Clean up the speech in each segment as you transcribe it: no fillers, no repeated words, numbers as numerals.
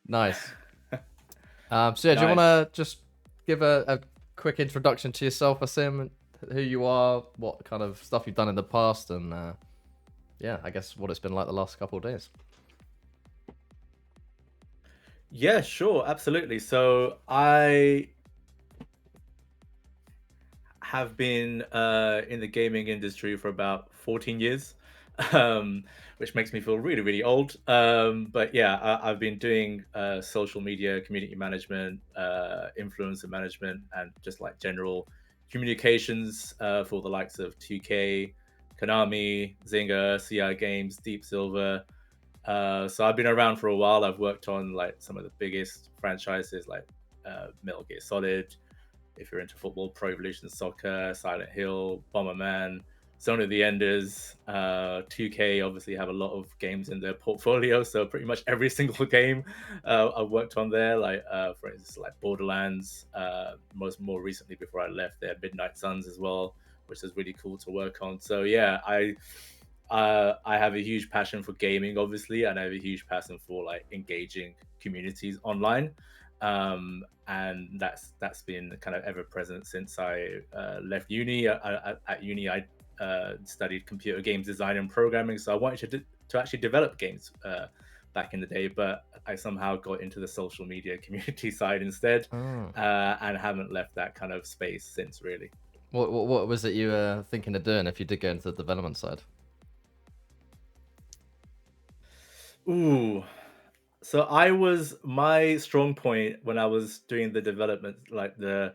Nice. So yeah, do you want Nice. to just give a quick introduction to yourself, Asim, who you are, what kind of stuff you've done in the past, and yeah, I guess what it's been like the last couple of days. Yeah, sure, absolutely. So I have been in the gaming industry for about 14 years, um, which makes me feel really, really old. But yeah, I've been doing social media, community management, influencer management, and just like general communications for the likes of 2K, Konami, Zynga, CI Games, Deep Silver. So I've been around for a while. I've worked on like some of the biggest franchises like Metal Gear Solid, if you're into football, Pro Evolution Soccer, Silent Hill, Bomberman, Zone of the Enders, 2K obviously have a lot of games in their portfolio, so pretty much every single game I've worked on there, like for instance, like Borderlands, more recently before I left there, Midnight Suns as well, which is really cool to work on. So yeah, I have a huge passion for gaming, obviously, and I have a huge passion for like engaging communities online. And that's been kind of ever present since I left uni. At uni, I studied computer games design and programming, so I wanted to actually develop games back in the day, but I somehow got into the social media community side instead, Oh. and haven't left that kind of space since, really. What was it you were thinking of doing if you did go into the development side? Ooh, so I was my strong point when I was doing the development, like uh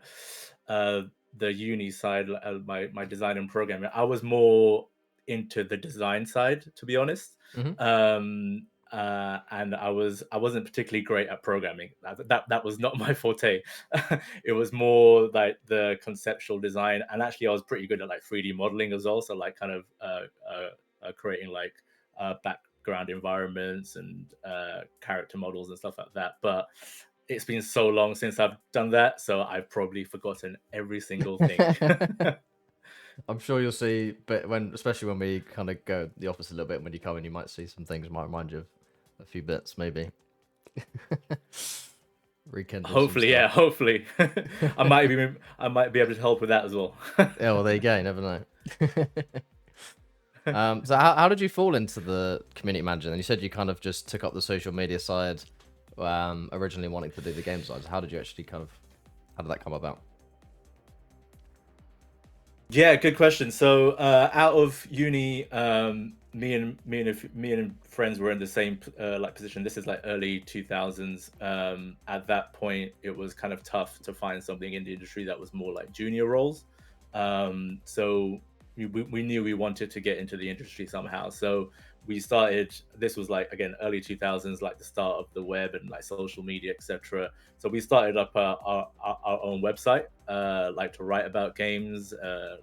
the uni side, my design and programming. I was more into the design side, to be honest. Hmm. And I wasn't particularly great at programming. That was not my forte. It was more like the conceptual design, and actually I was pretty good at like 3D modeling as well. So like kind of creating like background environments and character models and stuff like that. But it's been so long since I've done that, so I've probably forgotten every single thing. I'm sure you'll see, but especially when we kind of go the opposite a little bit, when you come in, you might see some things might remind you of a few bits, maybe. Rekindle some Hopefully, stuff. yeah, hopefully. I might be able to help with that as well. Yeah, well, there you go. You never know. So how did you fall into the community manager? And you said you kind of just took up the social media side, originally wanting to do the game side. So how did you actually how did that come about? Yeah, good question. So out of uni, me and friends were in the same like position. This is like early 2000s. At that point, it was kind of tough to find something in the industry that was more like junior roles. So we knew we wanted to get into the industry somehow. So we started. This was like again early 2000s, like the start of the web and like social media, etc. So we started up our own website, like to write about games,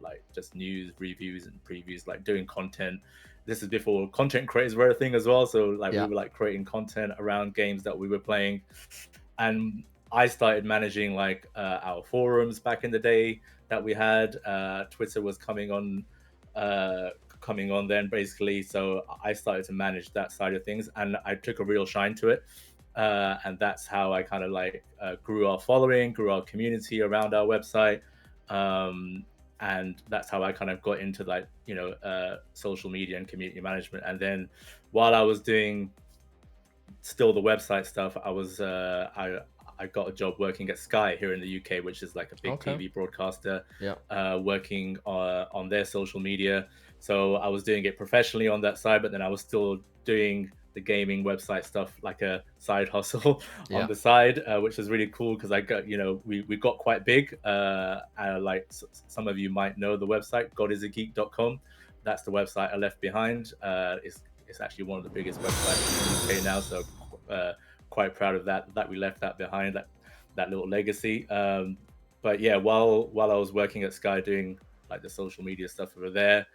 like just news, reviews, and previews, like doing content. This is before content creators were a thing as well. So like we Yeah. were like creating content around games that we were playing, and I started managing like our forums back in the day that we had. Twitter was uh, coming on then basically. So I started to manage that side of things, and I took a real shine to it. And that's how I kind of like grew our following, grew our community around our website, um, and that's how I kind of got into like social media and community management. And then while I was doing still the website stuff, I got a job working at Sky here in the UK, which is like a big Okay. TV broadcaster, Yeah. working on their social media. So I was doing it professionally on that side, but then I was still doing the gaming website stuff like a side hustle on Yeah. the side, which was really cool because I got we got quite big. Like some of you might know the website godisageek.com. That's the website I left behind. It's actually one of the biggest websites in the UK now. So uh, quite proud of that we left that behind, that little legacy. But yeah, while I was working at Sky doing like the social media stuff over there,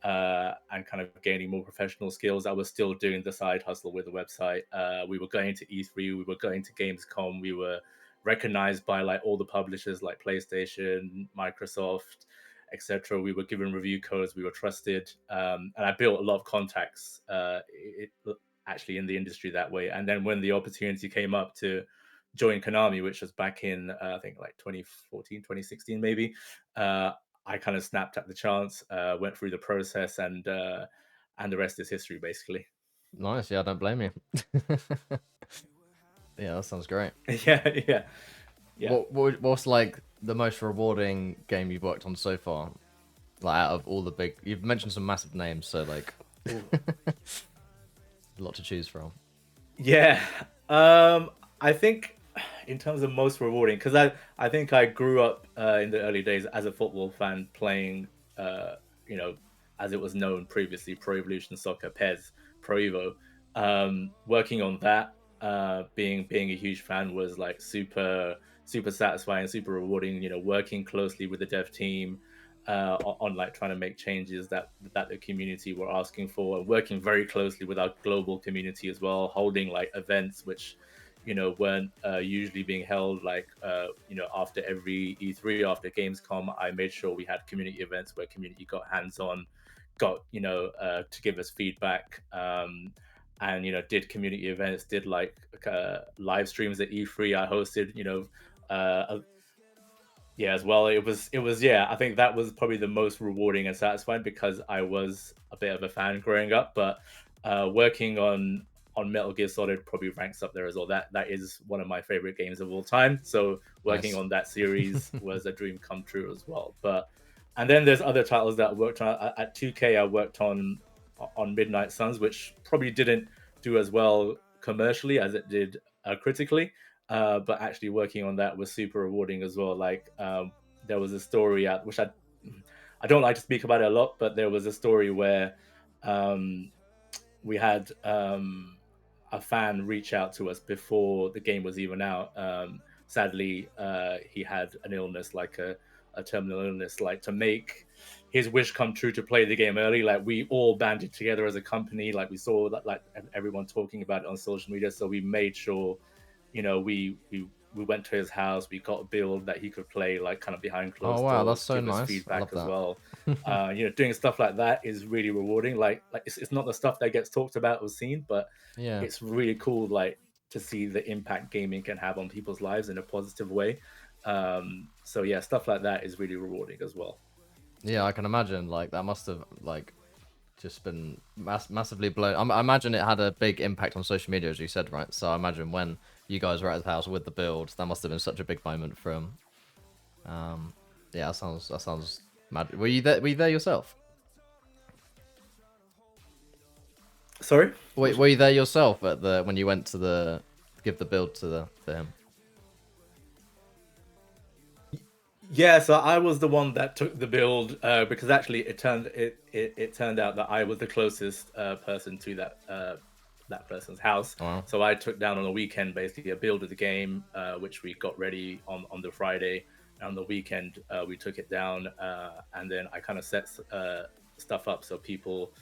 and kind of gaining more professional skills, I was still doing the side hustle with the website. We were going to E3, we were going to Gamescom, we were recognized by like all the publishers like PlayStation, Microsoft, etc. We were given review codes, we were trusted, and I built a lot of contacts. actually in the industry that way. And then when the opportunity came up to join Konami, which was back in I think like 2014, 2016 maybe, I kind of snapped at the chance, went through the process, and the rest is history, basically. Nice. Yeah, I don't blame you. Yeah, that sounds great. Yeah, yeah, yeah. What's like the most rewarding game you've worked on so far? Like out of all the big, you've mentioned some massive names, so like Ooh. a lot to choose from. Yeah. I think in terms of most rewarding, because I think I grew up in the early days as a football fan playing, uh, you know, as it was known previously, Pro Evolution Soccer, PES, Pro Evo. Working on that, being a huge fan was like super satisfying, super rewarding. Working closely with the dev team, on like trying to make changes that the community were asking for, and working very closely with our global community as well, holding like events which weren't usually being held, like after every E3, after Gamescom. I made sure we had community events where community got hands on, got to give us feedback, and did community events, did like live streams at E3. I hosted yeah, as well. It was yeah, I think that was probably the most rewarding and satisfying, because I was a bit of a fan growing up. But working on Metal Gear Solid probably ranks up there as well. That is one of my favorite games of all time. So working Nice. on that series was a dream come true as well. But and then there's other titles that I worked on at 2K. I worked on Midnight Suns, which probably didn't do as well commercially as it did critically, but actually working on that was super rewarding as well. Like, there was a story out which I don't like to speak about it a lot, but there was a story where um, we had a fan reach out to us before the game was even out. Sadly, he had an illness, like a terminal illness, like to make his wish come true to play the game early. Like, we all banded together as a company. Like, we saw that, like everyone talking about it on social media, so we made sure we went to his house. We got a build that he could play, like kind of behind Oh closed wow, that's doors, so give us nice. I feedback love as that. well. Doing stuff like that is really rewarding. Like it's not the stuff that gets talked about or seen, but Yeah. it's really cool, like to see the impact gaming can have on people's lives in a positive way. So yeah, stuff like that is really rewarding as well. Yeah, I can imagine. Like that must have like just been massively blown. I imagine it had a big impact on social media, as you said, right? So I imagine when you guys were at his house with the build, that must have been such a big moment for him. Um, yeah, that sounds mad. Were you there? Were you there yourself? Sorry. Wait, were you there yourself at the when you went to the give the build to him? Yeah, so I was the one that took the build, because actually it turned out that I was the closest person to that person's house. Oh, wow. So I took down on the weekend basically a build of the game, which we got ready on the Friday. And on the weekend, we took it down, and then I kind of set stuff up so people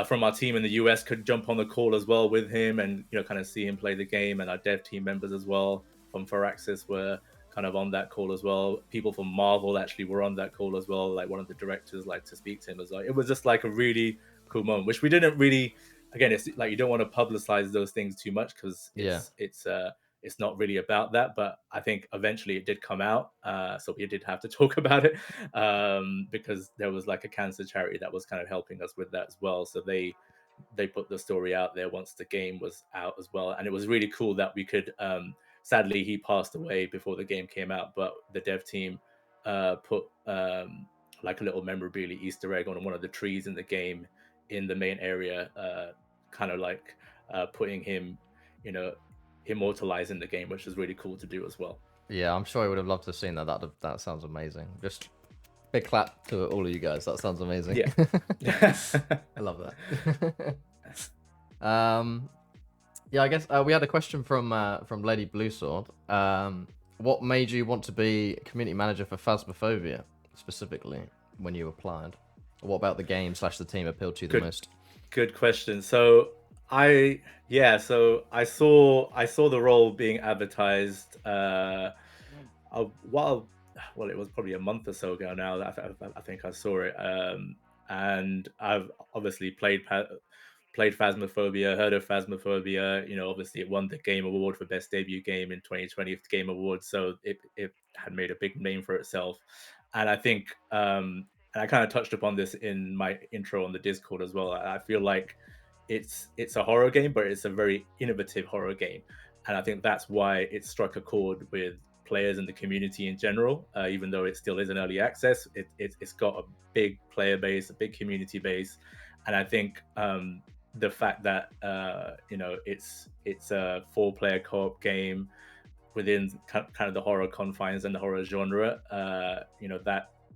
from our team in the US could jump on the call as well with him, and kind of see him play the game. And our dev team members as well from Firaxis were kind of on that call as well. People from Marvel actually were on that call as well. Like, one of the directors, like, to speak to him as well. It was just like a really cool moment, which we didn't really. Again, it's like you don't want to publicize those things too much, because Yeah. it's not really about that. But I think eventually it did come out, so we did have to talk about it, because there was like a cancer charity that was kind of helping us with that as well. So they put the story out there once the game was out as well, and it was really cool that we could. Sadly, he passed away before the game came out, but the dev team put like a little memorabilia Easter egg on one of the trees in the game in the main area, kind of like putting him, you know, immortalizing the game, which is really cool to do as well. Yeah, I'm sure I would have loved to have seen that. That sounds amazing. Just big clap to all of you guys. That sounds amazing. Yeah. I love that. um, yeah, I guess we had a question from Lady Blue Sword. What made you want to be community manager for Phasmophobia specifically when you applied? What about the game slash the team appealed to you the Good most? Good question. So I saw the role being advertised while well, it was probably a month or so ago now that I think I saw it. And I've obviously played Phasmophobia, heard of Phasmophobia. Obviously it won the Game Award for Best Debut Game in 2020 Game Awards, so it had made a big name for itself. And I think, and I kind of touched upon this in my intro on the Discord as well. I feel like it's a horror game, but it's a very innovative horror game, and I think that's why it struck a chord with players in the community in general. Even though it still is an early access, it's got a big player base, a big community base, and I think the fact that it's a 4-player co-op game within kind of the horror confines and the horror genre,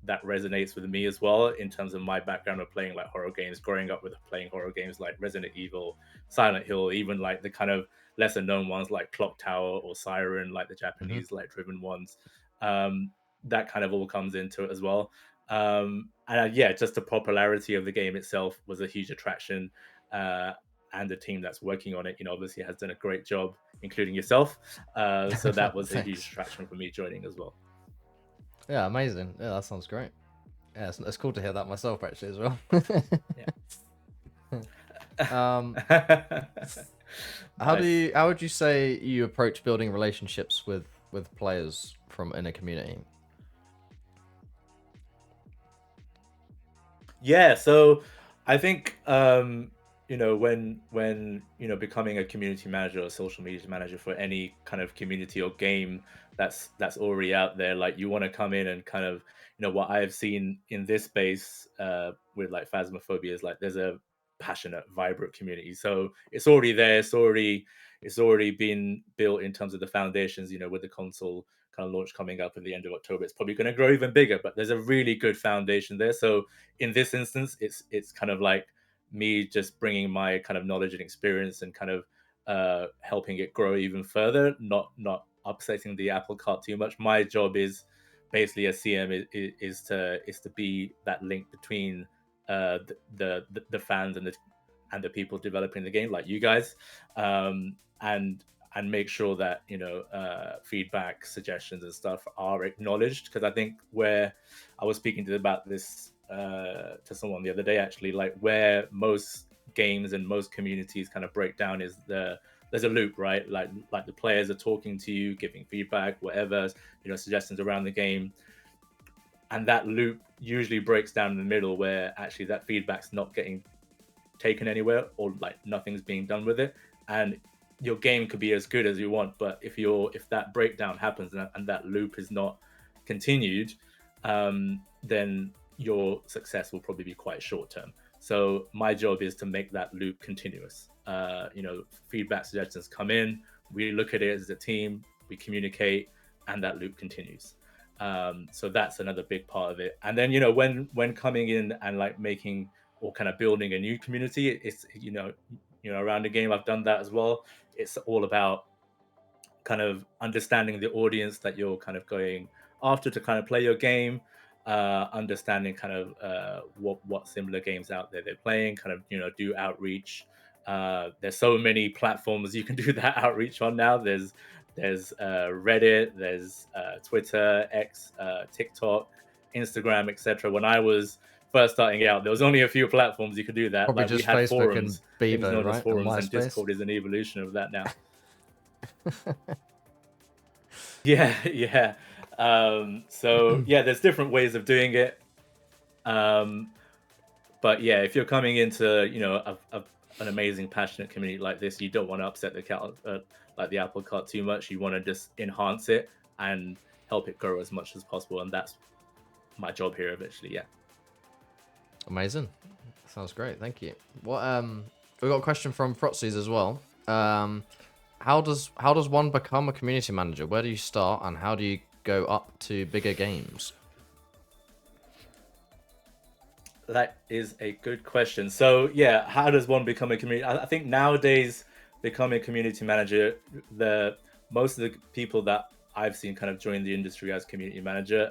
that resonates with me as well in terms of my background of playing like horror games, growing up with playing horror games like Resident Evil, Silent Hill, even like the kind of lesser known ones like Clock Tower or Siren, like the Hmm. Japanese like driven ones. Um, that kind of all comes into it as well. And yeah, just the popularity of the game itself was a huge attraction. Uh, and the team that's working on it, obviously has done a great job, including yourself. So that was a huge Thanks. attraction for me joining as well. Yeah, amazing. Yeah, that sounds great. Yeah, it's cool to hear that myself actually as well. um, Yeah. Nice. how would you say you approach building relationships with players from in a community? Yeah, so I think when becoming a community manager or social media manager for any kind of community or game that's already out there, like you want to come in and kind of what I have seen in this space with like Phasmophobia is like there's a passionate, vibrant community. So it's already there. It's already been built in terms of the foundations. With the console kind of launch coming up at the end of October, it's probably going to grow even bigger. But there's a really good foundation there. So in this instance, it's kind of like me just bringing my kind of knowledge and experience and kind of helping it grow even further, not upsetting the apple cart too much. My job is basically as CM is to be that link between the fans and the people developing the game, like you guys, and make sure that feedback, suggestions, and stuff are acknowledged. Because I think where I was speaking about this to someone the other day, actually, like where most games and most communities kind of break down is there's a loop, right? Like the players are talking to you, giving feedback, whatever, suggestions around the game, and that loop usually breaks down in the middle where actually that feedback's not getting taken anywhere, or like nothing's being done with it, and your game could be as good as you want, but if that breakdown happens and that loop is not continued, then your success will probably be quite short term. So my job is to make that loop continuous. Feedback, suggestions come in, we look at it as a team, we communicate, and that loop continues. So that's another big part of it. And then when coming in and like making or kind of building a new community, it's around the game, I've done that as well. It's all about kind of understanding the audience that you're kind of going after to kind of play your game, understanding kind of what similar games out there they're playing, kind of do outreach. There's so many platforms you can do that outreach on now. There's Reddit, there's Twitter, X, TikTok, Instagram, etc. When I was first starting out, there was only a few platforms you could do that. Probably Like we just had Facebook and forums, things Bebo, known as right, and forums, and MySpace. Discord is an evolution of that now. Yeah, yeah. So yeah, there's different ways of doing it. Um, but yeah, if you're coming into an amazing, passionate community like this, you don't want to upset the cat, like the apple cart too much. You want to just enhance it and help it grow as much as possible, and that's my job here eventually. Yeah. Amazing. Sounds great. Thank you. We got a question from Proxies as well. How does one become a community manager? Where do you start, and how do you go up to bigger games? That is a good question. So yeah, how does one become a community? I think nowadays becoming a community manager, the most of the people that I've seen kind of join the industry as community manager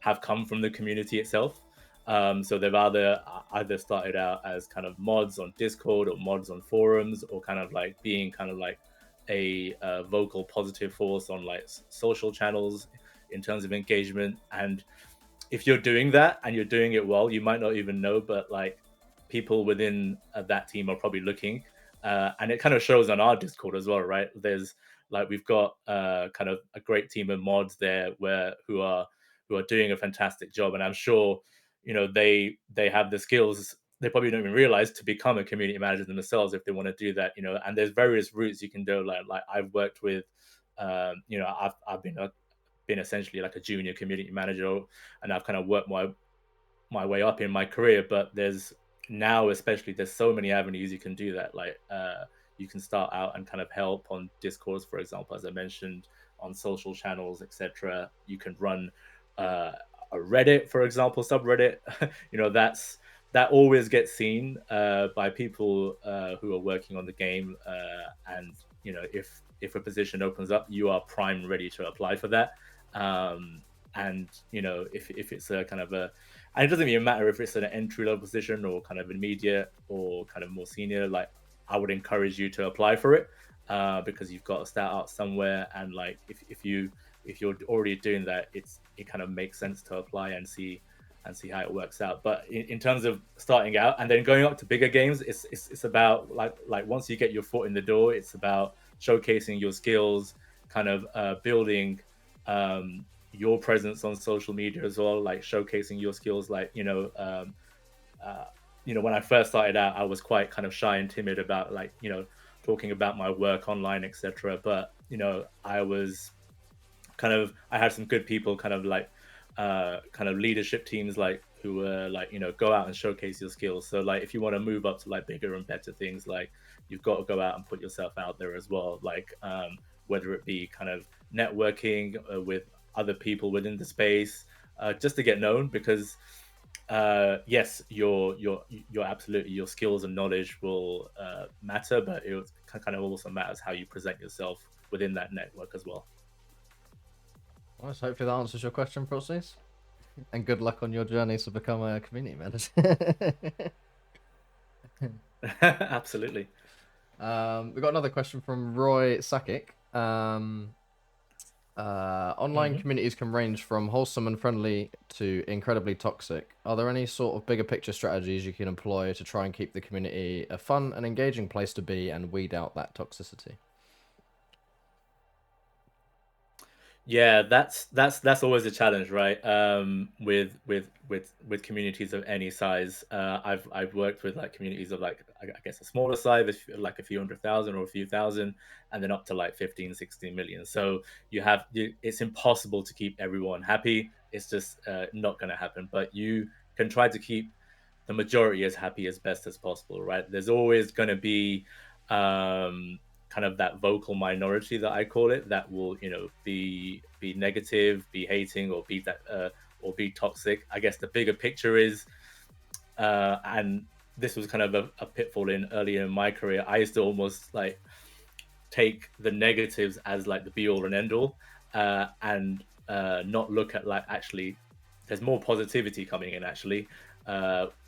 have come from the community itself. So they've either started out as kind of mods on Discord or mods on forums, or kind of like being kind of like a vocal positive force on like social channels in terms of engagement. And if you're doing that and you're doing it well, you might not even know, but like people within that team are probably looking, and it kind of shows on our Discord as well, right? There's like we've got kind of a great team of mods there where who are doing a fantastic job, and I'm sure they have the skills. They probably don't even realize to become a community manager themselves if they want to do that. And there's various routes you can do. Like I've worked with, I've been essentially like a junior community manager, and I've kind of worked my way up in my career. But there's now, especially, there's so many avenues you can do that. Like you can start out and kind of help on Discourse, for example, as I mentioned, on social channels, etc. You can run uh, a Reddit, for example, subreddit. That always gets seen by people who are working on the game, and if a position opens up, you are prime ready to apply for that. um, and if it's a kind of a and it doesn't even matter if it's an entry level position or kind of immediate or kind of more senior. Like I would encourage you to apply for it, because you've got to start out somewhere. And like if you're already doing that, it kind of makes sense to apply and see how it works out. But in terms of starting out and then going up to bigger games, it's about like once you get your foot in the door, it's about showcasing your skills, kind of building your presence on social media as well, like showcasing your skills. Like uh, when I first started out, I was quite kind of shy and timid about like talking about my work online, etc. But I had some good people, kind of leadership teams, like who were like go out and showcase your skills. So like if you want to move up to like bigger and better things, like you've got to go out and put yourself out there as well. Like whether it be kind of networking with other people within the space, just to get known. Because yes, your absolutely your skills and knowledge will matter, but kind of also matters how you present yourself within that network as well. Well, so hopefully that answers your question, Process. And good luck on your journey to become a community manager. Absolutely. We got another question from Roy Sakic. Online Hmm. communities can range from wholesome and friendly to incredibly toxic. Are there any sort of bigger picture strategies you can employ to try and keep the community a fun and engaging place to be and weed out that toxicity? Yeah, that's always a challenge, right? With communities of any size. I've worked with like communities of like I guess a smaller size, like a few 100,000 or a few thousand, and then up to like 15, 16 million. So it's impossible to keep everyone happy. It's just not going to happen. But you can try to keep the majority as happy as best as possible, right? There's always going to be um, kind of that vocal minority that I call it, that will be negative, be hating, or be toxic. I guess the bigger picture is, and this was kind of a pitfall in earlier in my career. I used to almost like take the negatives as like the be all and end all, and not look at like actually there's more positivity coming in actually.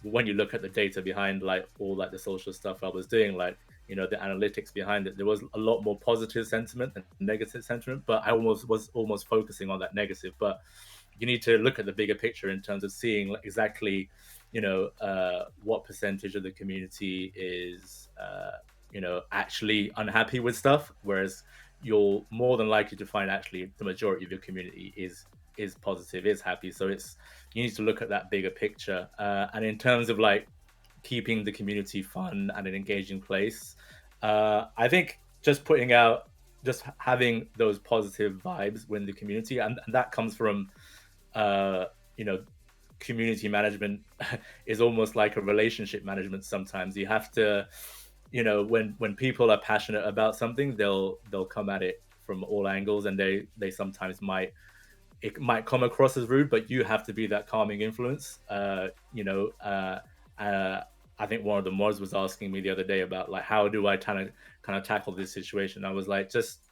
When you look at the data behind like all like the social stuff I was doing, like the analytics behind it, there was a lot more positive sentiment than negative sentiment. But I almost was almost focusing on that negative. But you need to look at the bigger picture in terms of seeing like, exactly what percentage of the community is actually unhappy with stuff, whereas you're more than likely to find actually the majority of your community is positive, is happy. So it's you need to look at that bigger picture. And in terms of like keeping the community fun and an engaging place, I think just having those positive vibes within the community, and that comes from uh, you know community management is almost like a relationship management. Sometimes you have to, when people are passionate about something, they'll come at it from all angles, and they sometimes it might come across as rude, but you have to be that calming influence. Uh, I think one of the mods was asking me the other day about like how do I kind of tackle this situation. I was like, just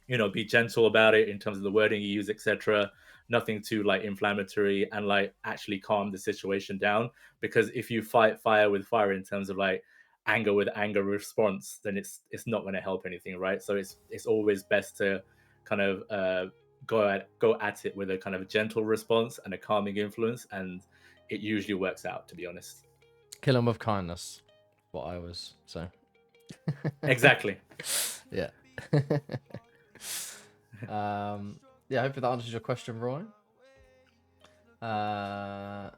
be gentle about it in terms of the wording you use, etc. Nothing too like inflammatory, and like actually calm the situation down. Because if you fight fire with fire in terms of like anger with anger response, then it's not going to help anything, right? So it's always best to kind of go at it with a kind of gentle response and a calming influence, and it usually works out, to be honest. Kill them with kindness. What I always say. Exactly. Yeah. Yeah, hopefully that answers your question, Roy. I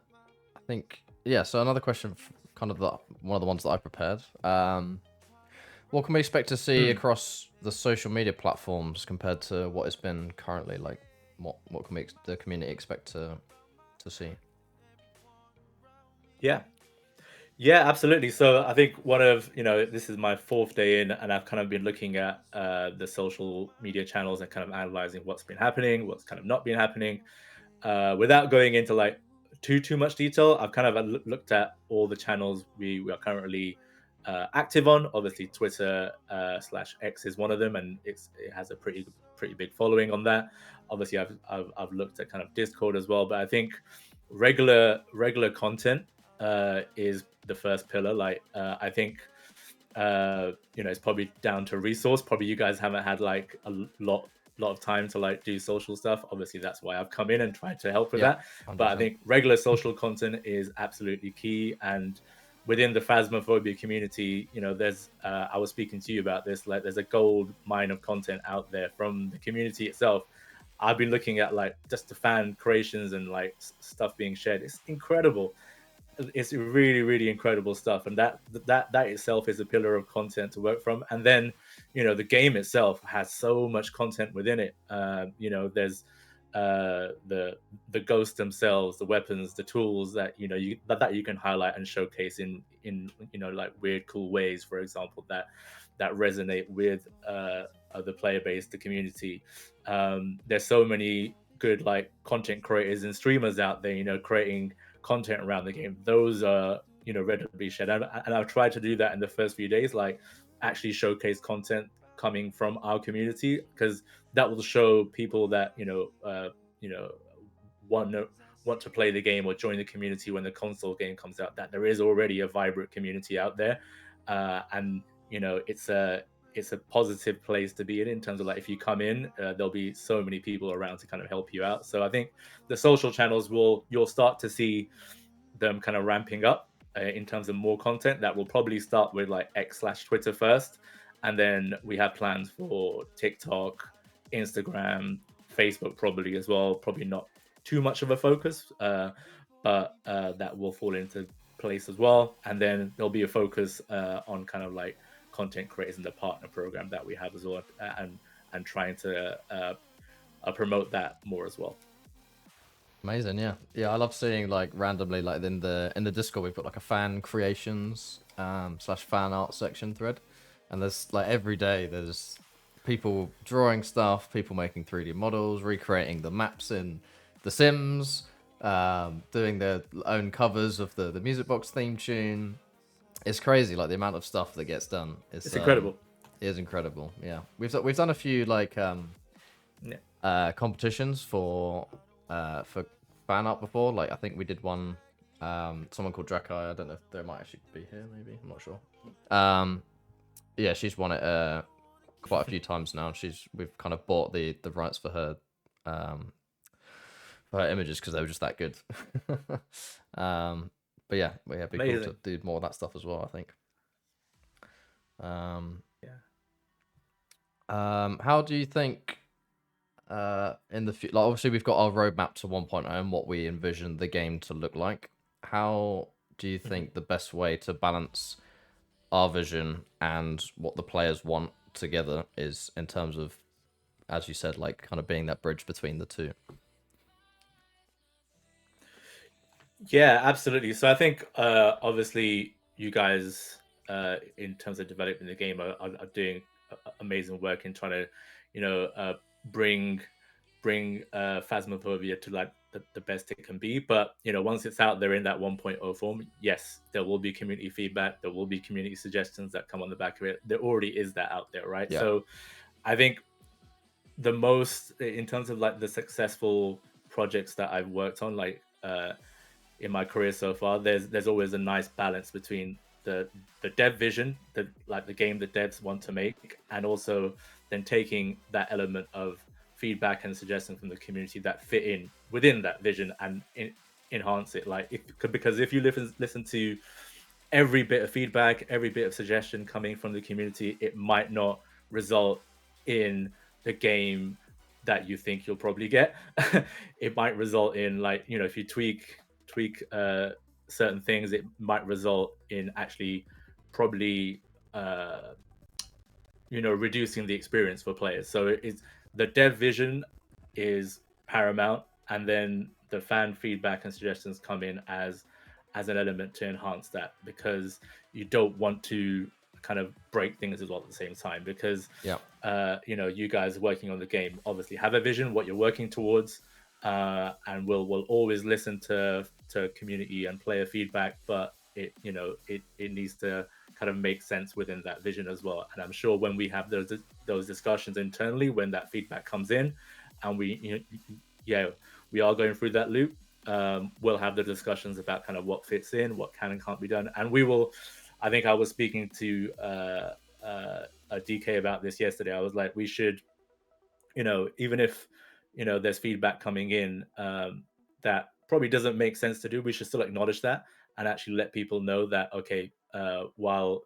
think, yeah, so another question, kind of one of the ones that I prepared. What can we expect to see across the social media platforms compared to what it's been currently? Like, what can the community expect to see? Yeah. Yeah, absolutely. So I think one of, this is my fourth day in, and I've kind of been looking at the social media channels and kind of analyzing what's been happening, what's kind of not been happening. Without going into like too much detail, I've kind of looked at all the channels we are currently active on. Obviously, Twitter slash X is one of them, and it has a pretty big following on that. Obviously, I've looked at kind of Discord as well, but I think regular content is the first pillar. Like I think it's probably down to resource. Probably you guys haven't had like a lot of time to like do social stuff. Obviously, that's why I've come in and tried to help with Yeah, that. But I 100%. think regular social content is absolutely key. And within the Phasmophobia community, there's I was speaking to you about this. Like, there's a gold mine of content out there from the community itself. I've been looking at like just the fan creations and like stuff being shared. It's incredible. It's really incredible stuff, and that itself is a pillar of content to work from. And then the game itself has so much content within it. There's the ghosts themselves, the weapons, the tools that that you can highlight and showcase in like weird cool ways, for example, that resonate with the player base, the community. There's so many good like content creators and streamers out there creating content around the game. Those are readily shared, and I've tried to do that in the first few days, like actually showcase content coming from our community, because that will show people that want to play the game or join the community when the console game comes out, that there is already a vibrant community out there. And it's a positive place to be in terms of like, if you come in, there'll be so many people around to kind of help you out. So I think the social channels you'll start to see them kind of ramping up in terms of more content. That will probably start with like X slash Twitter first, and then we have plans for TikTok, Instagram, Facebook probably as well. Probably not too much of a focus, but that will fall into place as well. And then there'll be a focus on kind of like content creators in the partner program that we have as well, and trying to promote that more as well. Amazing, yeah. Yeah, I love seeing like randomly, like in the Discord we've got like a fan creations slash fan art section thread. And there's like every day there's people drawing stuff, people making 3D models, recreating the maps in The Sims, doing their own covers of the music box theme tune. It's crazy, like the amount of stuff that gets done. It's incredible. It is incredible. Yeah, we've done a few like competitions for fan art before. Like I think we did one. Someone called Drakai. I don't know if they might actually be here. Maybe, I'm not sure. Yeah, she's won it quite a few times now. We've kind of bought the rights for her images because they were just that good. But yeah, it'd be cool to do more of that stuff as well, I think. How do you think in the future, like obviously we've got our roadmap to 1.0 and what we envision the game to look like. How do you think the best way to balance our vision and what the players want together is, in terms of, as you said, like kind of being that bridge between the two? Yeah, absolutely. So I think obviously you guys in terms of developing the game are doing amazing work in trying to bring Phasmophobia to like the best it can be. But once it's out there in that 1.0 form, yes, there will be community feedback, there will be community suggestions that come on the back of it. There already is that out there, right? Yeah. So I think the most, in terms of like the successful projects that I've worked on, like in my career so far, there's always a nice balance between the dev vision, the game the devs want to make, and also then taking that element of feedback and suggestion from the community that fit in within that vision and enhance it. Like because if you listen to every bit of feedback, every bit of suggestion coming from the community, it might not result in the game that you think you'll probably get. It might result in, like, if you tweak certain things, it might result in actually probably reducing the experience for players. So it's the dev vision is paramount, and then the fan feedback and suggestions come in as an element to enhance that, because you don't want to kind of break things as well at the same time, because Yeah. you guys working on the game obviously have a vision, what you're working towards, and we'll always listen to community and player feedback, but it needs to kind of make sense within that vision as well. And I'm sure when we have those discussions internally, when that feedback comes in, and we are going through that loop, we'll have the discussions about kind of what fits in, what can and can't be done, and we will. I think I was speaking to a DK about this yesterday. I was like, we should, even if there's feedback coming in that probably doesn't make sense to do, we should still acknowledge that and actually let people know that, okay, while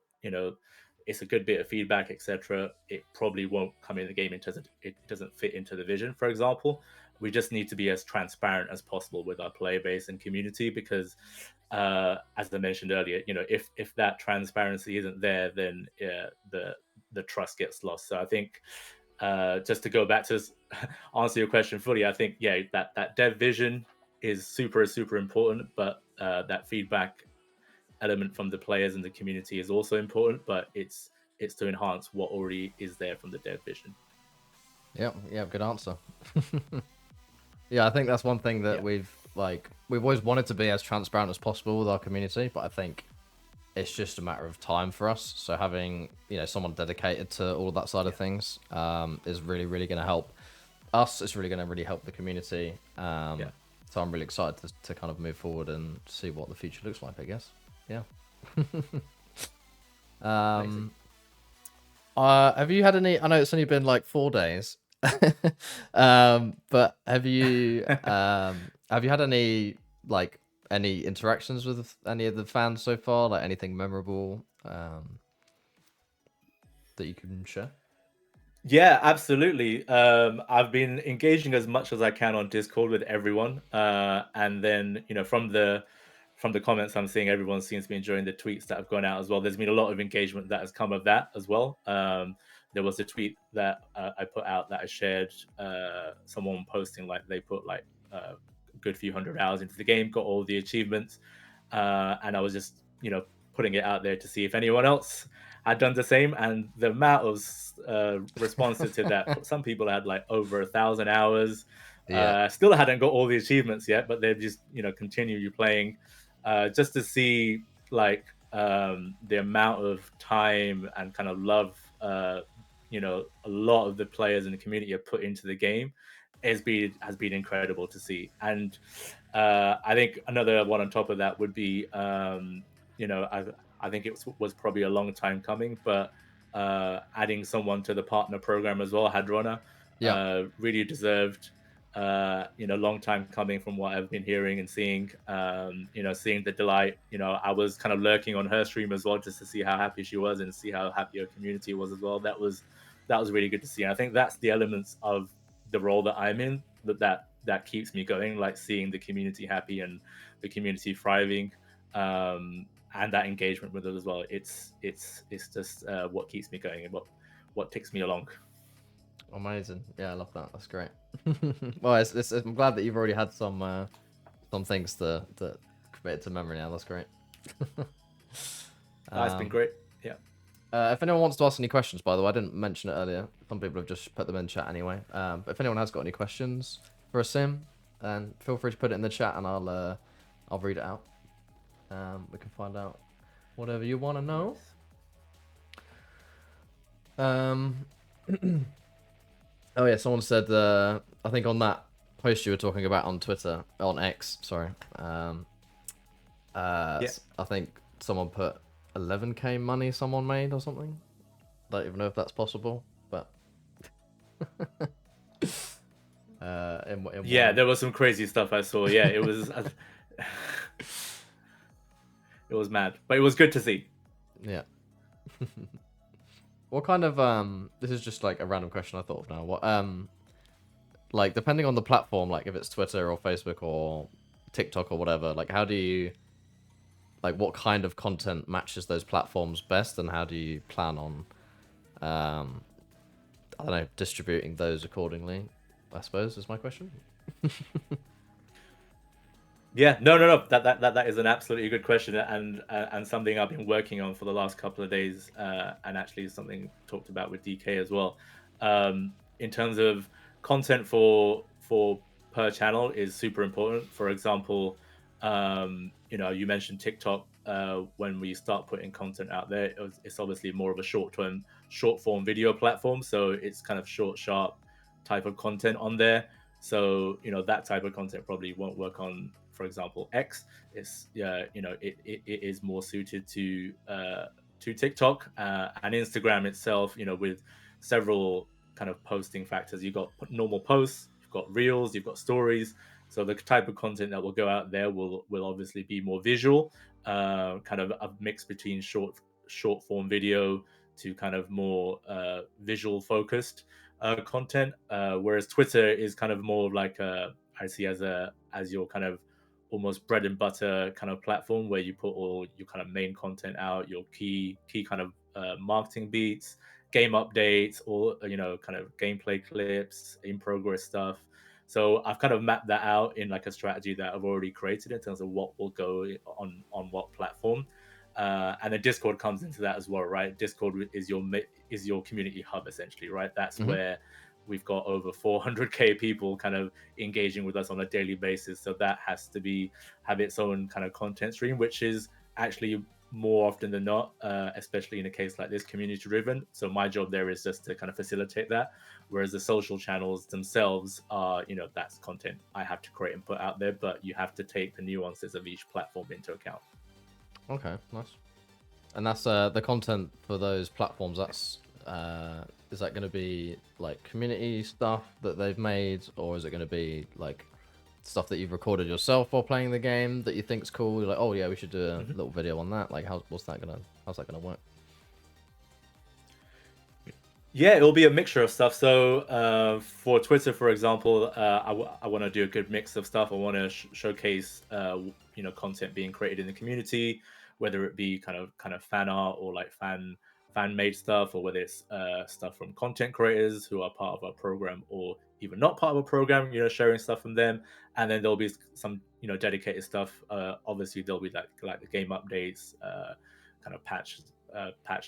it's a good bit of feedback, etc., it probably won't come in the game in terms of it doesn't fit into the vision, for example. We just need to be as transparent as possible with our player base and community, because as I mentioned earlier, if that transparency isn't there, then the trust gets lost. So I think, just to go back to answer your question fully, I think, yeah, that dev vision is super super important, but that feedback element from the players and the community is also important, but it's to enhance what already is there from the dev vision. Yeah, yeah, good answer. Yeah, I think that's one thing that Yeah, we've always wanted to be as transparent as possible with our community, but I think it's just a matter of time for us. So having someone dedicated to all of that side of things is really really going to help us. It's really going to really help the community. yeah, So I'm really excited to kind of move forward and see what the future looks like, I guess. Yeah. amazing. um, have you had any? I know it's only been like 4 days, but have you had any like any interactions with any of the fans so far? Like anything memorable that you can share? Yeah, absolutely. I've been engaging as much as I can on Discord with everyone, and then from the comments I'm seeing, everyone seems to be enjoying the tweets that have gone out as well. There's been a lot of engagement that has come of that as well. There was a tweet that I put out that I shared. Someone posting, like, they put like a good few hundred hours into the game, got all the achievements, and I was just putting it out there to see if anyone else had done the same, and the amount of responses to that. Some people had like over 1,000 hours. Yeah. Still hadn't got all the achievements yet, but they've just continue playing, just to see, like, the amount of time and kind of love a lot of the players in the community have put into the game has been incredible to see. And I think another one on top of that would be, I think it was probably a long time coming, but adding someone to the partner program as well, Hadrona, Yeah. really deserved. Long time coming from what I've been hearing and seeing. Seeing the delight. I was kind of lurking on her stream as well, just to see how happy she was and see how happy her community was as well. That was really good to see. And I think that's the elements of the role that I'm in that keeps me going, like seeing the community happy and the community thriving, and that engagement with it as well. It's just what keeps me going and what ticks me along. Amazing. Yeah, I love that. That's great. Well, I'm glad that you've already had some things that committed to memory now. That's great. It's been um, great. Yeah. if anyone wants to ask any questions, by the way, I didn't mention it earlier. Some people have just put them in chat anyway. But if anyone has got any questions for a sim, then feel free to put it in the chat and I'll read it out. We can find out whatever you want to know. Um, oh yeah, someone said I think on that post you were talking about on Twitter, on X, sorry. Yeah. I think someone put 11k money someone made or something. Don't even know if that's possible, but in Yeah, one. there was some crazy stuff I saw. Yeah, it was. It was mad, but it was good to see. Yeah. What kind of this is just like a random question I thought of now. What like depending on the platform, like if it's Twitter or Facebook or TikTok or whatever, like how do you like what kind of content matches those platforms best, and how do you plan on um I don't know, distributing those accordingly, I suppose is my question. Yeah, no. That is an absolutely good question, and something I've been working on for the last couple of days, and actually something talked about with DK as well. In terms of content for per channel is super important. For example, you mentioned TikTok. When we start putting content out there, it's obviously more of a short form video platform, so it's kind of short, sharp type of content on there. So that type of content probably won't work on, for example, X. It's it is more suited to TikTok and Instagram itself. With several kind of posting factors. You've got normal posts, you've got reels, you've got stories. So the type of content that will go out there will obviously be more visual, kind of a mix between short form video to kind of more visual focused content, whereas Twitter is kind of more of like I see as your kind of almost bread and butter kind of platform where you put all your kind of main content out, your key kind of marketing beats, game updates, or kind of gameplay clips, in progress stuff. So I've kind of mapped that out in like a strategy that I've already created in terms of what will go on what platform. And then Discord comes into that as well, right? Discord is your community hub essentially, right? That's Hmm. where we've got over 400k people kind of engaging with us on a daily basis. So that has to have its own kind of content stream, which is actually more often than not, especially in a case like this, community driven. So my job there is just to kind of facilitate that. Whereas the social channels themselves are, that's content I have to create and put out there, but you have to take the nuances of each platform into account. Okay, nice. And that's the content for those platforms. That's is that going to be like community stuff that they've made, or is it going to be like stuff that you've recorded yourself while playing the game that you think's cool? You're like, oh yeah, we should do a Mhm. little video on that. Like, how's that gonna work? Yeah, it'll be a mixture of stuff. So for Twitter, for example, I want to do a good mix of stuff. I want to showcase, content being created in the community, whether it be kind of fan art or like fan made stuff, or whether it's stuff from content creators who are part of our program or even not part of a program. Sharing stuff from them, and then there'll be some dedicated stuff. Obviously, there'll be like the game updates, kind of patch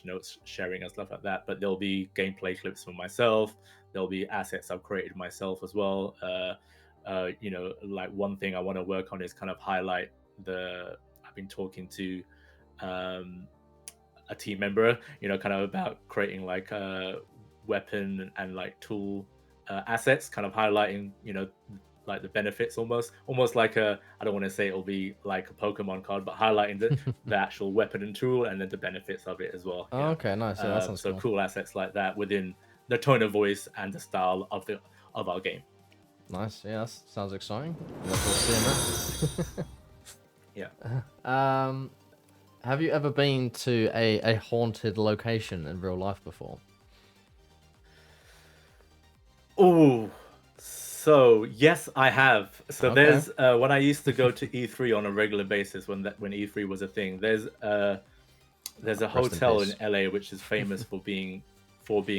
notes sharing and stuff like that. But there'll be gameplay clips from myself. There'll be assets I've created myself as well. Like one thing I want to work on is kind of highlight the. I've been talking to um, a team member, kind of about creating like weapon and like tool assets, kind of highlighting, like the benefits, almost like I don't want to say it'll be like a Pokemon card, but highlighting the actual weapon and tool and then the benefits of it as well. Oh, okay, nice. Yeah, that sounds So cool. cool assets like that within the tone of voice and the style of our game. Nice. Yeah, that sounds exciting. Look forward to seeing Yeah. that. Have you ever been to a haunted location in real life before? Oh, so yes, I have. So Okay. there's when I used to go to E3 on a regular basis when E3 was a thing. There's a Rest in hotel in peace. LA which is famous for being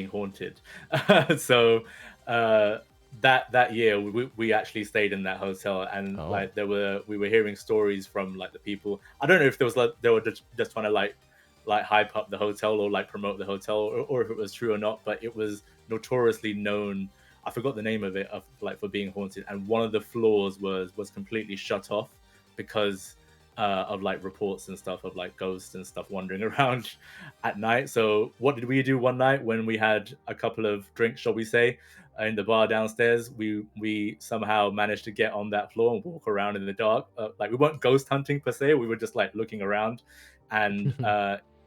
haunted. So uh, that year we actually stayed in that hotel, and Oh. like we were hearing stories from like the people. I don't know if there was like they were just trying to like hype up the hotel or like promote the hotel, or if it was true or not, but it was notoriously known. I forgot the name of it, of like for being haunted, and one of the floors was completely shut off because of like reports and stuff of like ghosts and stuff wandering around at night. So what did we do one night when we had a couple of drinks, shall we say, in the bar downstairs? We somehow managed to get on that floor and walk around in the dark. Like we weren't ghost hunting per se. We were just like looking around, and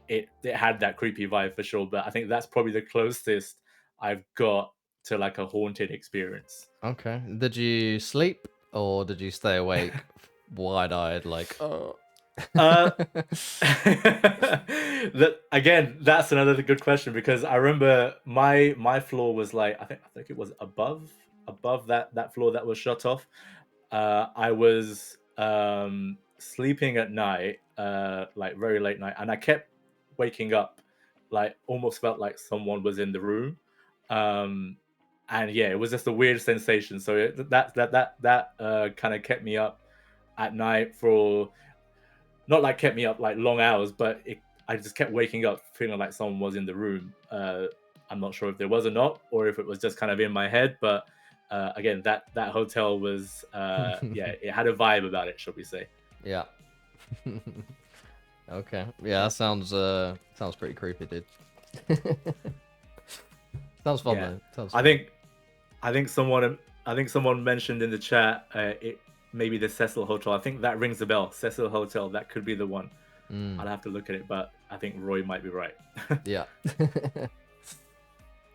it had that creepy vibe for sure. But I think that's probably the closest I've got to like a haunted experience. Okay. Did you sleep or did you stay awake, wide-eyed, like, oh? Uh, again, that's another good question because I remember my floor was like I think it was above that floor that was shut off. I was sleeping at night, like very late night, and I kept waking up, like almost felt like someone was in the room. Um, and yeah, it was just a weird sensation. So that kind of kept me up at night for not like kept me up like long hours, but I just kept waking up feeling like someone was in the room. I'm not sure if there was or not, or if it was just kind of in my head. But again, that hotel was yeah, it had a vibe about it, shall we say? Yeah. Okay. Yeah, that sounds pretty creepy, dude. Sounds fun Yeah, though. Sounds I fun. think I think someone I think someone mentioned in the chat it maybe the Cecil Hotel. I think that rings a bell. Cecil Hotel. That could be the one. Mm, I'll have to look at it, but I think Roy might be right. yeah.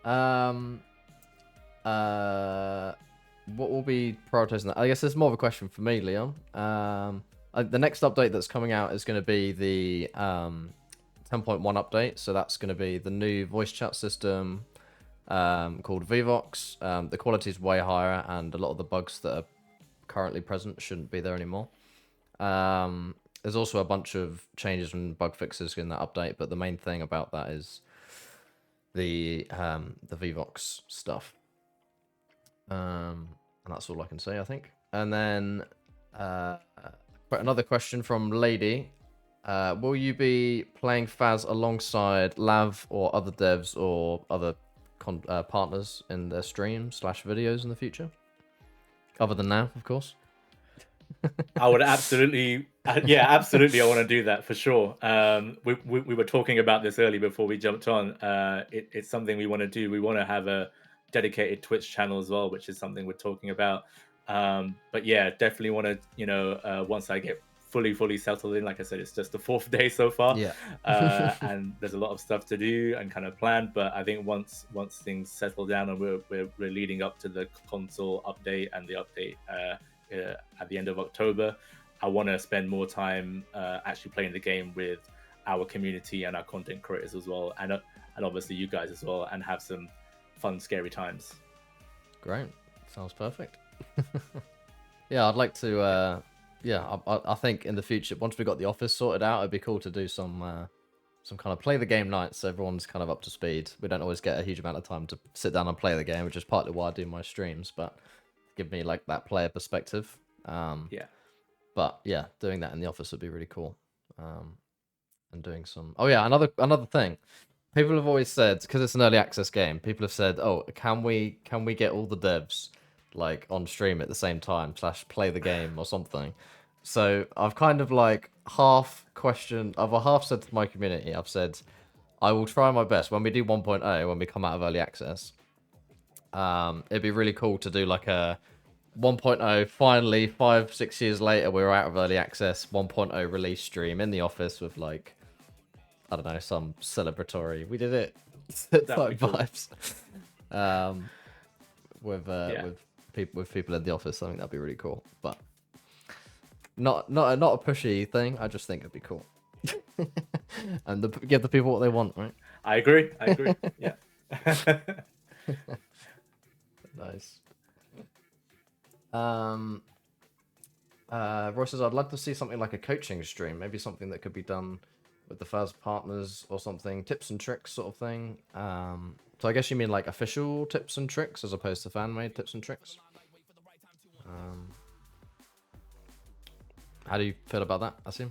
um. Uh. What will be prioritizing that? I guess it's more of a question for me, Leon. The next update that's coming out is going to be the 10.1 update. So that's going to be the new voice chat system called Vivox. The quality is way higher, and a lot of the bugs that are currently present shouldn't be there anymore. There's also a bunch of changes and bug fixes in that update, but the main thing about that is the Vivox stuff. And that's all I can say, I think. And then another question from Lady. Will you be playing Phas alongside Lav or other devs or other partners in their stream/videos in the future? Other than now, of course. I would absolutely, yeah, absolutely. I want to do that for sure. We were talking about this early before we jumped on. It's something we want to do. We want to have a dedicated Twitch channel as well, which is something we're talking about. But yeah, definitely want to, once I get fully settled in, like I said, it's just the fourth day so far, Yeah. and there's a lot of stuff to do and kind of plan. But I think once things settle down and we're leading up to the console update and the update. At the end of October, I want to spend more time actually playing the game with our community and our content creators as well, and obviously you guys as well, and have some fun, scary times. Great. Sounds perfect. Yeah, I'd like to. Yeah, I think in the future, once we got the office sorted out, it'd be cool to do some kind of play the game nights so everyone's kind of up to speed. We don't always get a huge amount of time to sit down and play the game, which is partly why I do my streams, but give me like that player perspective. Yeah. But yeah, doing that in the office would be really cool. And doing some. Oh yeah, another thing. People have always said, because it's an early access game, people have said, "Oh, can we get all the devs like on stream at the same time / play the game or something?" So I've kind of like half questioned. I've half said to my community, I've said, I will try my best when we do 1.0 when we come out of early access. It'd be really cool to do like a 1.0, finally 5-6 years later we're out of early access 1.0 release stream in the office with like, I don't know, some celebratory we did it That'd be type cool. vibes. With people in the office. I think that'd be really cool, but not a pushy thing. I just think it'd be cool. And give the people what they want, right? I agree. Yeah. Nice. Roy says, I'd love to see something like a coaching stream, maybe something that could be done with the Phas partners or something, tips and tricks sort of thing. So I guess you mean like official tips and tricks as opposed to fan-made tips and tricks. How do you feel about that, Asim?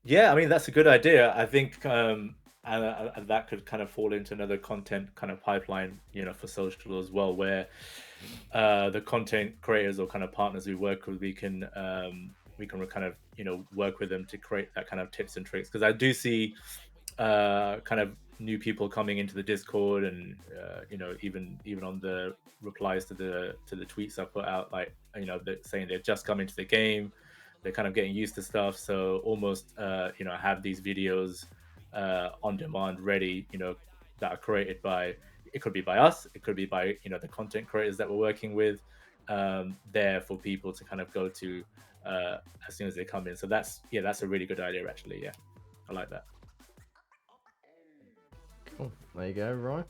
Yeah, I mean that's a good idea. I think and that could kind of fall into another content kind of pipeline, for social as well, where the content creators or kind of partners we work with, we can kind of work with them to create that kind of tips and tricks. Because I do see kind of new people coming into the Discord, and even on the replies to the tweets I put out, like saying they've just come into the game, they're kind of getting used to stuff. So almost have these videos on demand ready, that are created by, it could be by us, it could be by the content creators that we're working with, there for people to kind of go to uh, as soon as they come in. So that's a really good idea actually. Yeah, I like that. Cool. There you go, Roy.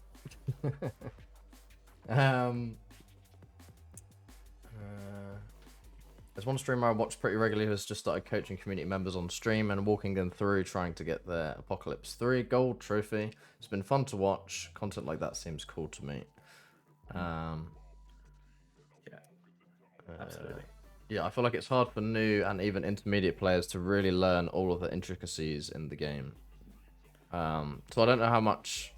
um, there's one streamer I watch pretty regularly who's just started coaching community members on stream and walking them through trying to get their Apocalypse 3 gold trophy. It's been fun to watch. Content like that seems cool to me. Yeah, absolutely. Yeah, I feel like it's hard for new and even intermediate players to really learn all of the intricacies in the game. So I don't know how much,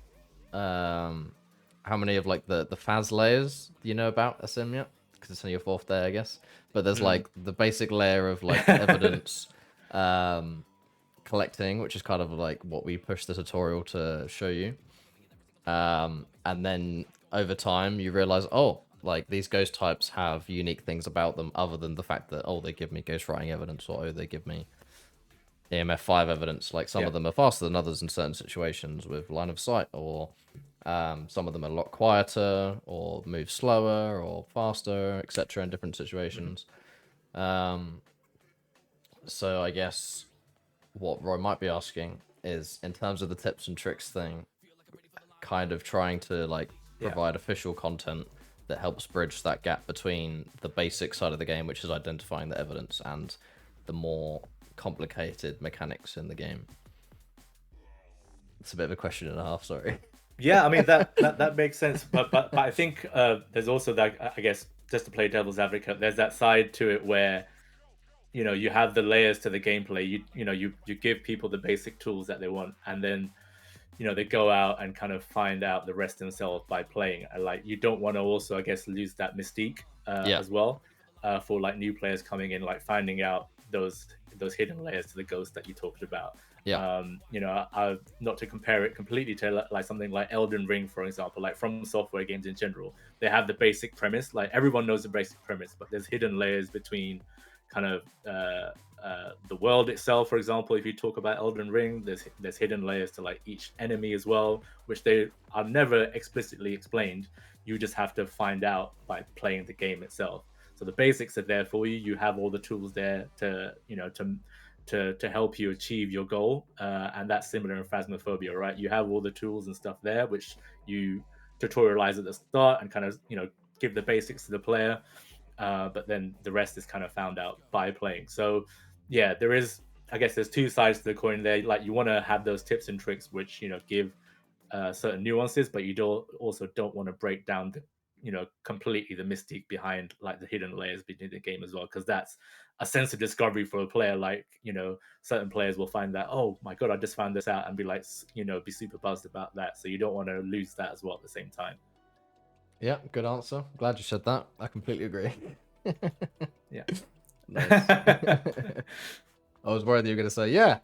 how many of like the Phas layers you know about SM yet? Because it's on your 4th day, I guess. But there's like the basic layer of like evidence collecting, which is kind of like what we push the tutorial to show you. And then over time you realize, oh, like these ghost types have unique things about them other than the fact that, oh, they give me ghost writing evidence, or oh, they give me EMF 5 evidence. Like some of them are faster than others in certain situations with line of sight, or some of them are a lot quieter or move slower or faster, etc. in different situations. So I guess what Roy might be asking is, in terms of the tips and tricks thing, kind of trying to like provide official content that helps bridge that gap between the basic side of the game, which is identifying the evidence, and the more complicated mechanics in the game. It's a bit of a question and a half, sorry. Yeah, I mean that makes sense, but I think there's also that, I guess, just to play devil's advocate, there's that side to it where you have the layers to the gameplay. You give people the basic tools that they want, and then they go out and kind of find out the rest themselves by playing. And like, you don't want to also, I guess, lose that mystique Yeah. as well, for like new players coming in, like finding out those hidden layers to the ghost that you talked about. Yeah. Not to compare it completely to like something like Elden Ring, for example, like From Software games in general, they have the basic premise. Like everyone knows the basic premise, but there's hidden layers between kind of the world itself. For example, if you talk about Elden Ring, there's hidden layers to like each enemy as well, which they are never explicitly explained. You just have to find out by playing the game itself. So the basics are there for you. You have all the tools there to to help you achieve your goal, and that's similar in Phasmophobia, right? You have all the tools and stuff there, which you tutorialize at the start and kind of give the basics to the player, but then the rest is kind of found out by playing. So yeah, I guess there's two sides to the coin there. Like, you want to have those tips and tricks which give certain nuances, but you also don't want to break down the completely the mystique behind like the hidden layers between the game as well, because that's a sense of discovery for a player. Like, certain players will find that, oh my god, I just found this out, and be like, be super buzzed about that. So you don't want to lose that as well at the same time. Yeah, good answer. Glad you said that. I completely agree. Yeah. Nice. I was worried that you were going to say, yeah,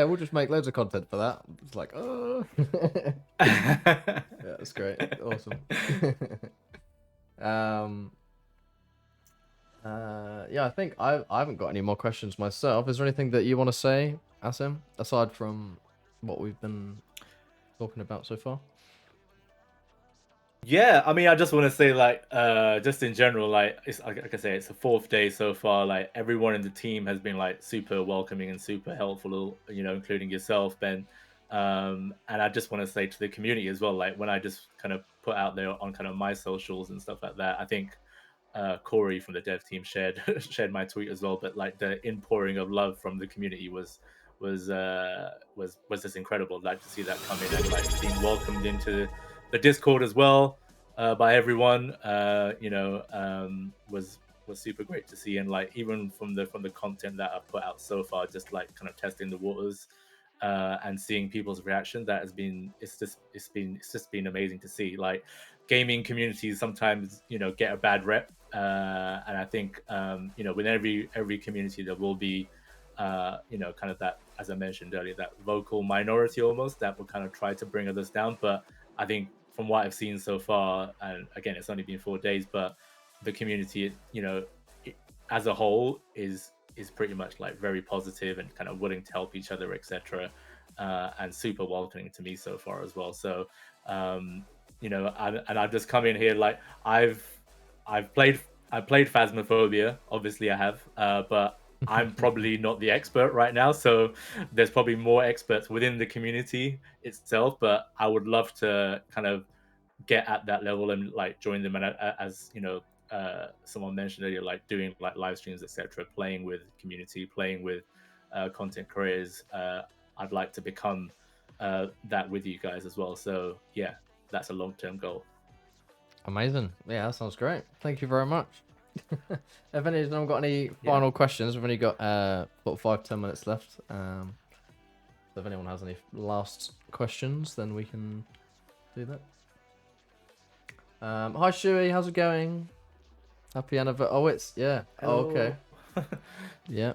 we'll just make loads of content for that. It's like, oh. Yeah, that's great. Awesome. Yeah, I think I haven't got any more questions myself. Is there anything that you want to say, Asim, aside from what we've been talking about so far? Yeah, I mean, I just want to say, like, just in general, like, it's like I say, it's the 4th day so far. Like, everyone in the team has been like super welcoming and super helpful, including yourself, Ben. And I just want to say to the community as well, like, when I just kind of put out there on kind of my socials and stuff like that, I think Corey from the dev team shared shared my tweet as well. But like, the inpouring of love from the community was just incredible. Like, to see that come in and like being welcomed into the Discord as well, by everyone, was super great to see. And like, even from the content that I've put out so far, just like kind of testing the waters, and seeing people's reaction, it's just been amazing to see. Like, gaming communities sometimes get a bad rep, and I think with every community there will be kind of that, as I mentioned earlier, that vocal minority almost that will kind of try to bring others down. But I think from what I've seen so far, and again, it's only been 4 days, but the community, as a whole, is pretty much like very positive and kind of willing to help each other, etc., and super welcoming to me so far as well. So, and I've just come in here, like, I've played Phasmophobia, obviously I have, but I'm probably not the expert right now, so there's probably more experts within the community itself. But I would love to kind of get at that level and like join them. And as you know, someone mentioned earlier, like doing like live streams, etc., playing with community, playing with content creators. I'd like to become that with you guys as well. So yeah, that's a long-term goal. Amazing. Yeah, that sounds great. Thank you very much. If any of them got any Yeah. final questions, we've only got about 5-10 minutes left. So if anyone has any last questions, then we can do that. Hi Shuey, how's it going? Happy anniversary. Oh, it's yeah. Oh, okay. Hello. Yeah.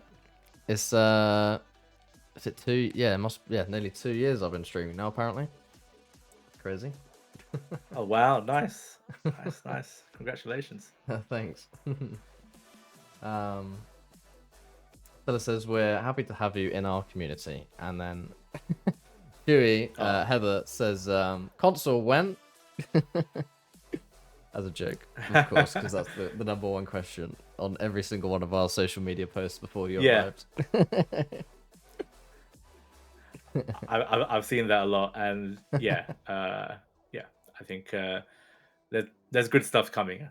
It's is it 2? Yeah, it must. Yeah, nearly 2 years I've been streaming now. Apparently, crazy. Oh wow, nice, nice, nice. Congratulations. Thanks. Stella says we're happy to have you in our community, and then Huey Oh. Heather says console when. As a joke, of course, because that's the number one question on every single one of our social media posts before you Yeah, arrived. I've seen that a lot, and yeah, yeah. I think there's good stuff coming.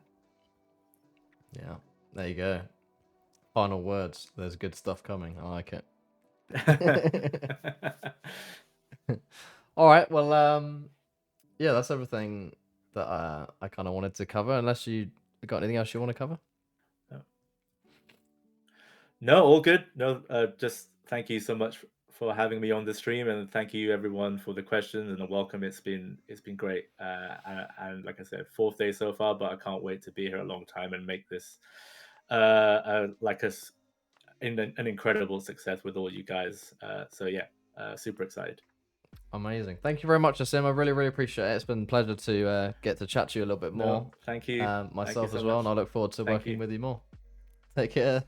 Yeah, there you go. Final words. There's good stuff coming. I like it. All right. Well, yeah, that's everything that I kind of wanted to cover. Unless you got anything else you want to cover? No, all good. No, just thank you so much for having me on the stream, and thank you everyone for the questions and the welcome. It's been great, and like I said, fourth day so far, but I can't wait to be here a long time and make this like us an incredible success with all you guys. So yeah, super excited. Amazing. Thank you very much, Asim. I really, really appreciate it. It's been a pleasure to get to chat to you a little bit more, No, thank you myself so as well, and I much. look forward to Thank working you. with you more. Take care.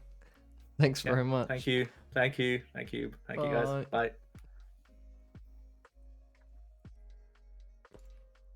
Thanks Yeah, very thank much. you, thank you, thank you, thank you, guys. Bye. Bye.